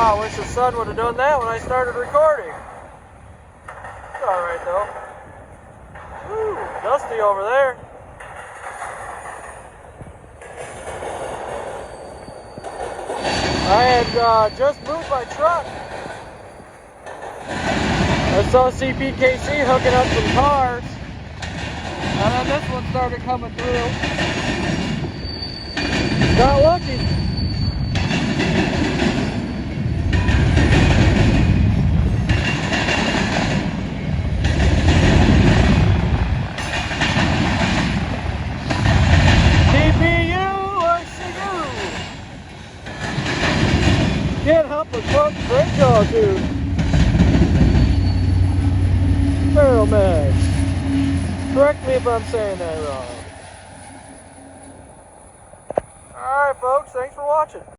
I wish the sun would have done that when I started recording. It's alright though. Woo, dusty over there. I had just moved my truck. I saw CPKC hooking up some cars. And then this one started coming through. Got lucky. Can't help but pump brake jaw, dude. Barrel mags. Correct me if I'm saying that wrong. Alright folks, thanks for watching.